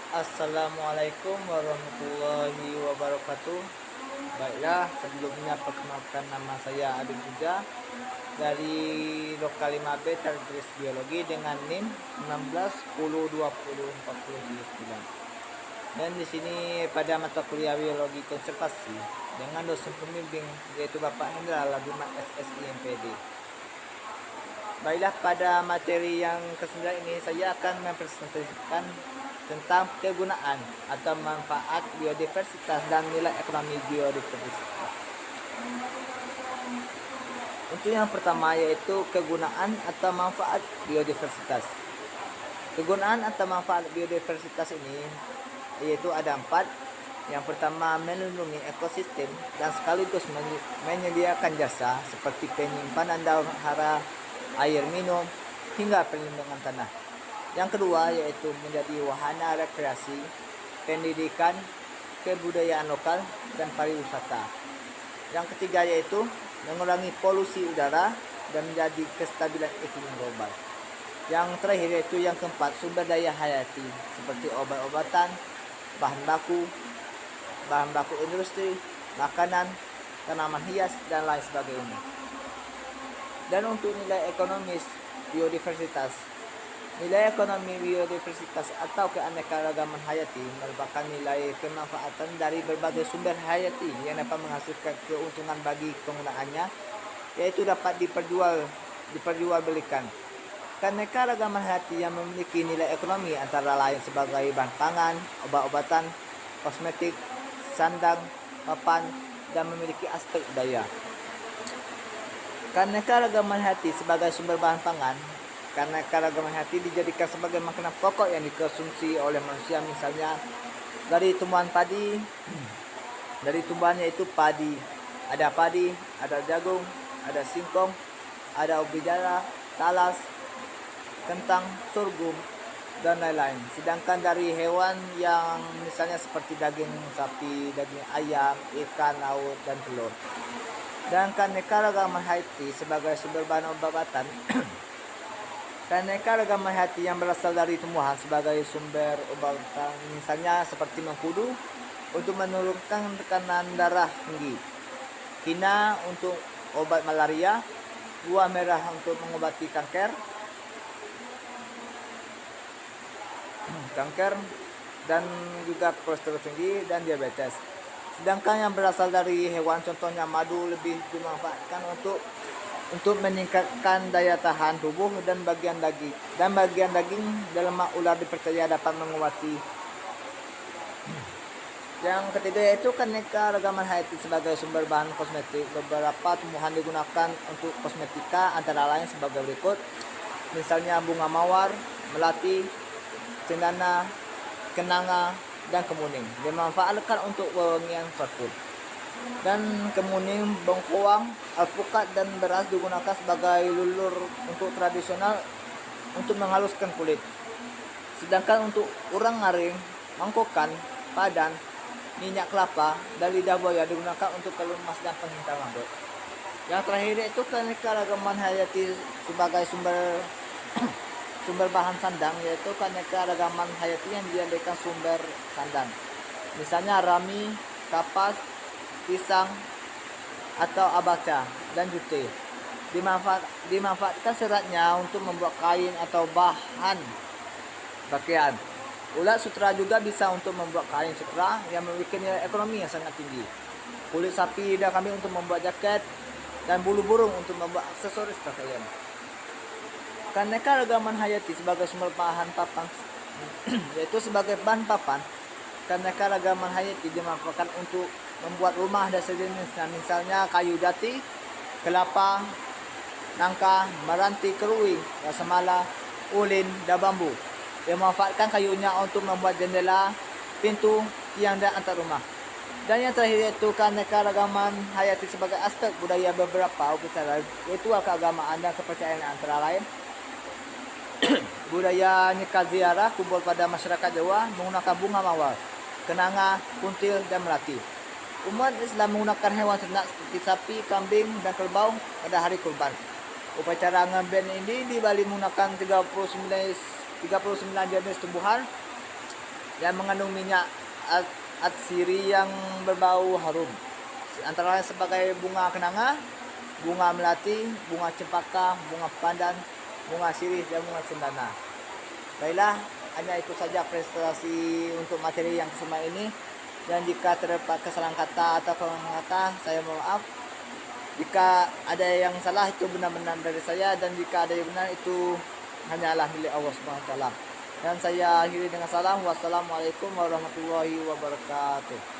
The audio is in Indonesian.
Assalamualaikum warahmatullahi wabarakatuh. Baiklah, sebelumnya perkenalkan nama saya Adit Puja dari Lokal 5B Tertulis Biologi dengan NIM 19 10 20 49. Dan di sini pada mata kuliah Biologi Konservasi dengan dosen pembimbing yaitu Bapak Hendra Labumat SSI MPD. Baiklah, pada materi yang ke-9 ini saya akan mempresentasikan tentang kegunaan atau manfaat biodiversitas dan nilai ekonomi biodiversitas. Untuk yang pertama yaitu kegunaan atau manfaat biodiversitas. Kegunaan atau manfaat biodiversitas ini yaitu ada 4. Yang pertama, melindungi ekosistem dan sekaligus menyediakan jasa seperti penyimpanan daun hara, air minum, hingga perlindungan tanah. Yang kedua yaitu menjadi wahana rekreasi, pendidikan, kebudayaan lokal, dan pariwisata. Yang ketiga yaitu mengurangi polusi udara dan menjadi kestabilan iklim global. Yang terakhir yaitu yang keempat, sumber daya hayati seperti obat-obatan, bahan baku industri, makanan, tanaman hias, dan lain sebagainya. Dan untuk nilai ekonomis biodiversitas, nilai ekonomi biodiversitas atau keanekaragaman hayati merupakan nilai kemanfaatan dari berbagai sumber hayati yang dapat menghasilkan keuntungan bagi penggunaannya, yaitu dapat diperjualbelikan. Keanekaragaman hayati yang memiliki nilai ekonomi antara lain sebagai bahan pangan, obat-obatan, kosmetik, sandang, papan, dan memiliki aspek budaya. Keanekaragaman hayati sebagai sumber bahan pangan. Keanekaragaman hayati dijadikan sebagai makanan pokok yang dikonsumsi oleh manusia, misalnya dari tumbuhan padi, dari tumbuhannya itu padi, ada jagung, ada singkong, ada ubi jala, talas, kentang, sorghum, dan lain-lain. Sedangkan dari hewan yang misalnya seperti daging sapi, daging ayam, ikan laut, dan telur. Dan keanekaragaman hayati sebagai sumber bahan obat-obatan. Keanekaragaman hayati yang berasal dari tumbuhan sebagai sumber obat-obatan, misalnya seperti mengkudu untuk menurunkan tekanan darah tinggi, kina untuk obat malaria, buah merah untuk mengobati kanker dan juga kolesterol tinggi dan diabetes. Sedangkan yang berasal dari hewan, contohnya madu, lebih dimanfaatkan untuk meningkatkan daya tahan tubuh dan bagian daging dan lemak ular dipercaya dapat mengobati. Yang ketiga yaitu keanekaragaman hayati sebagai sumber bahan kosmetik. Beberapa tumbuhan digunakan untuk kosmetika antara lain sebagai berikut, misalnya bunga mawar, melati, cendana, kenanga, dan kemuning dimanfaatkan untuk wewangian parfum. Dan kemuning, bengkoang, alpukat, dan beras digunakan sebagai lulur untuk tradisional untuk menghaluskan kulit. Sedangkan untuk urang-aring, mangkokan, padan, minyak kelapa, dan lidah buaya digunakan untuk pelumas dan penghintar rambut. Yang terakhir yaitu keanekaragaman hayati sebagai sumber bahan sandang, yaitu keanekaragaman hayati yang dijadikan sumber sandang, misalnya rami, kapas, pisang, atau abaca, dan jute. Dimanfaatkan seratnya untuk membuat kain atau bahan pakaian. Ulat sutra juga bisa untuk membuat kain sutra yang memiliki nilai ekonomi yang sangat tinggi. Kulit sapi dan kambing untuk membuat jaket, dan bulu burung untuk membuat aksesoris pakaian. Keanekaragaman hayati sebagai sumber bahan papan yaitu sebagai bahan papan. Keanekaragaman hayati dimanfaatkan untuk membuat rumah dan sejenisnya, misalnya kayu jati, kelapa, nangka, meranti, keruing, rasamala, ulin, dan bambu. Dimanfaatkan kayunya untuk membuat jendela, pintu, tiang, dan atap rumah. Dan yang terakhir yaitu keanekaragaman hayati sebagai aspek budaya. Beberapa upacara ritual keagamaan dan kepercayaan antara lain budaya nikah ziarah kumpul pada masyarakat Jawa menggunakan bunga mawar, kenanga, kuntil, dan melati. Umat Islam menggunakan hewan ternak seperti sapi, kambing, dan kerbau pada hari kurban. Upacara ngemben ini di Bali menggunakan 39 jenis tumbuhan yang mengandung minyak atsiri yang berbau harum. Antara lain sebagai bunga kenanga, bunga melati, bunga cempaka, bunga pandan, bunga sirih, dan bunga cendana. Baiklah, hanya itu saja presentasi untuk materi yang kesema ini. Dan jika terdapat kesalahan kata atau kekurangan kata, saya mohon maaf. Jika ada yang salah itu benar-benar dari saya, dan jika ada yang benar itu hanyalah milik Allah Subhanahu wa taala. Dan saya akhiri dengan salam. Wassalamualaikum warahmatullahi wabarakatuh.